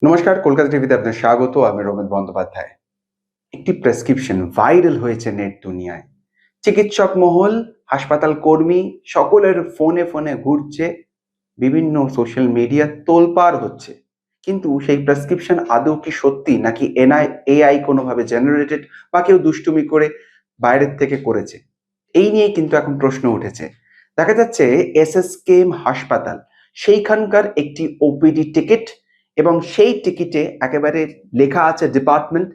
নমস্কার, কলকাতা টিভিতে আপনার স্বাগত। আমি রোমেন বন্দ্যোপাধ্যায়। একটি প্রেসক্রিপশন ভাইরাল হয়েছে নেট দুনিয়ায়। চিকিৎসক মহল, হাসপাতাল কর্মী সকলের ফোনে ফোনে ঘুরছে, বিভিন্ন সোশ্যাল মিডিয়া তোলপাড় হচ্ছে। কিন্তু সেই প্রেসক্রিপশন আদৌ কি সত্যি নাকি এআই কোনোভাবে জেনারেটেড বা কেউ দুষ্টুমি করে বাইরের থেকে করেছে, এই নিয়ে কিন্তু এখন প্রশ্ন উঠেছে। দেখা যাচ্ছে এসএসকেএম হাসপাতাল, সেইখানকার একটি ওপিডি টিকিট এবং সেই টিকিটে একেবারে লেখা আছে department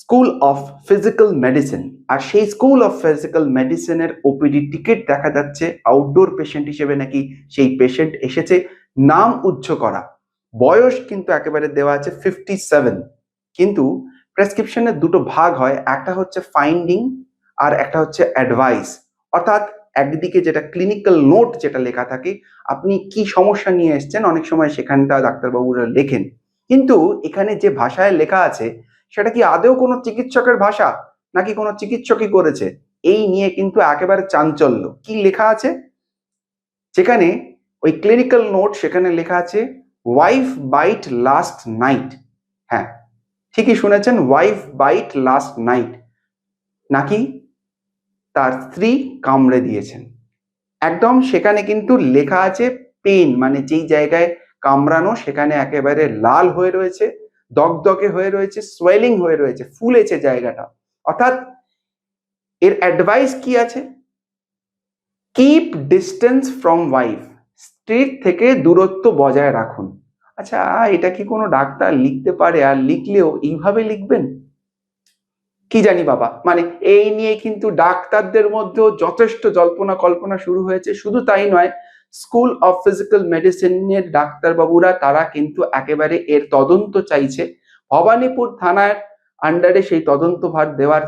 school of physical medicine. আর সেই স্কুল অফ ফিজিক্যাল মেডিসিনের ওপিডি টিকিট দেখা যাচ্ছে আউটডোর পেশেন্ট হিসেবে নাকি সেই পেশেন্ট এসেছে। নাম উজ্জ্ব করা, বয়স কিন্তু একেবারে দেওয়া আছে 57। কিন্তু প্রেসক্রিপশনের দুটো ভাগ হয়, একটা হচ্ছে ফাইন্ডিং আর একটা হচ্ছে অ্যাডভাইস। অর্থাৎ একদিকে যেটা ক্লিনিক্যাল নোট যেটা লেখা থাকে, আপনি কি সমস্যা নিয়ে এসছেন, অনেক সময় সেখানটা ডাক্তারবাবুরা লেখেন। কিন্তু এখানে যে ভাষায় লেখা আছে সেটা কি আদৌ কোনো চিকিৎসকের ভাষা নাকি কোনো চিকিৎসকই করেছে, এই নিয়ে কিন্তু একেবারে চাঞ্চল্য। কি লেখা আছে যেখানে ওই ক্লিনিক্যাল নোট, সেখানে লেখা আছে ওয়াইফ বাইট লাস্ট নাইট। হ্যাঁ, ঠিকই শুনেছেন, ওয়াইফ বাইট লাস্ট নাইট, নাকি তার স্ত্রী কামড়ে দিয়েছেন। একদম সেখানে কিন্তু লেখা আছে পেন, মানে যেই জায়গায় কামড়ানো সেখানে একেবারে লাল হয়ে রয়েছে, দগদগে হয়ে রয়েছে, সোয়েলিং হয়ে রয়েছে, ফুলেছে জায়গাটা। অর্থাৎ এর অ্যাডভাইস কি আছে? কিপ ডিস্টেন্স ফ্রম ওয়াইফ, স্ত্রীর থেকে দূরত্ব বজায় রাখুন। আচ্ছা, এটা কি কোনো ডাক্তার লিখতে পারে? আর লিখলেও এইভাবে লিখবেন? কি জানি বাবা, মানে এই নিয়ে কিন্তু ডাক্তারদের মধ্যেও যথেষ্ট জল্পনা কল্পনা শুরু হয়েছে। শুধু তাই নয়, স্কুল অফ ফিজিক্যাল মেডিসিনের ডাক্তারবাবুরা তারা কিন্তু একেবারে এর তদন্ত চাইছে। ভবানীপুর থানার আন্ডারে সেই তদন্ত ভার দেওয়ার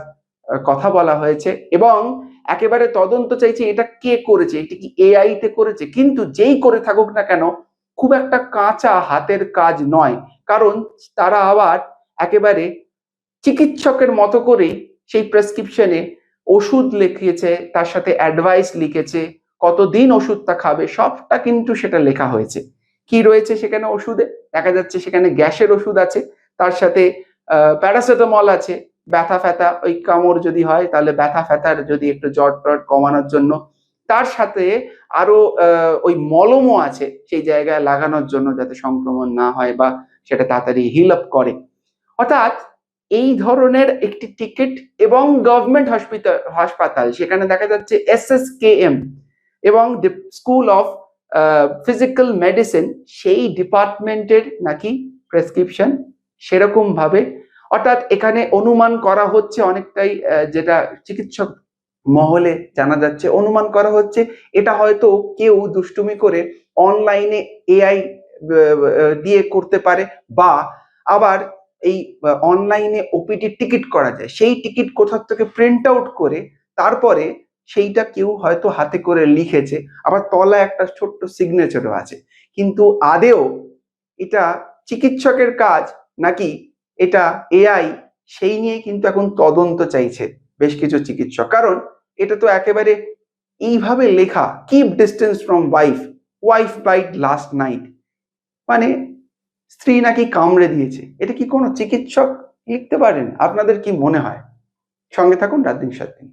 কথা বলা হয়েছে এবং একেবারে তদন্ত চাইছে এটা কে করেছে, এটা কি এআই তে করেছে। কিন্তু যেই করে থাকুক না কেন, খুব একটা কাঁচা হাতের কাজ নয়, কারণ তারা আবার একেবারে চিকিৎসকের মতো করেই সেই প্রেসক্রিপশনে ওষুধ লিখিয়েছে, তার সাথে অ্যাডভাইস লিখেছে, কতদিন ওষুধটা খাবে সবটা কিন্তু সেটা লেখা হয়েছে। কি রয়েছে সেখানে ওষুধে? দেখা যাচ্ছে সেখানে গ্যাসের ওষুধ আছে, তার সাথে প্যারাসিটামল আছে, ব্যথা ফ্যাথা ওই কামড় যদি হয় তাহলে ব্যথা ফ্যাথার যদি একটু জ্বর টর কমানোর জন্য, তার সাথে আরো ওই মলমও আছে সেই জায়গায় লাগানোর জন্য যাতে সংক্রমণ না হয় বা সেটা তাড়াতাড়ি হিল আপ করে। অর্থাৎ এই ধরনের একটি টিকিট এবং গভর্নমেন্ট হাসপাতাল, সেখানে দেখা যাচ্ছে এসএসকেএম এবং স্কুল অফ ফিজিক্যাল মেডিসিন, সেই ডিপার্টমেন্টের নাকি প্রেসক্রিপশন সেরকম ভাবে। অর্থাৎ এখানে অনুমান করা হচ্ছে অনেকটাই, যেটা চিকিৎসক মহলে জানা যাচ্ছে, অনুমান করা হচ্ছে এটা হয়তো কেউ দুষ্টুমি করে অনলাইনে এআই দিয়ে করতে পারে, বা আবার এই অনলাইনে ওপিডি টিকিট করা যায়, সেই টিকিট কোথা থেকে প্রিন্ট আউট করে তারপরে সেইটা কেউ হয়তো হাতে করে লিখেছে, আবার তলায় একটা ছোট্ট সিগনেচারও আছে। কিন্তু আদেও এটা চিকিৎসকের কাজ নাকি এটা এআই, সেই নিয়ে কিন্তু এখন তদন্ত চাইছে বেশ কিছু চিকিৎসক। কারণ এটা তো একেবারে এইভাবে লেখা, keep distance from wife, wife bite last night, মানে স্ত্রী নাকি কামড়ে দিয়েছে। এটা কি কোনো চিকিৎসক লিখতে পারেন? আপনাদের কি মনে হয়? সঙ্গে থাকুন রাত দিন 7 দিন।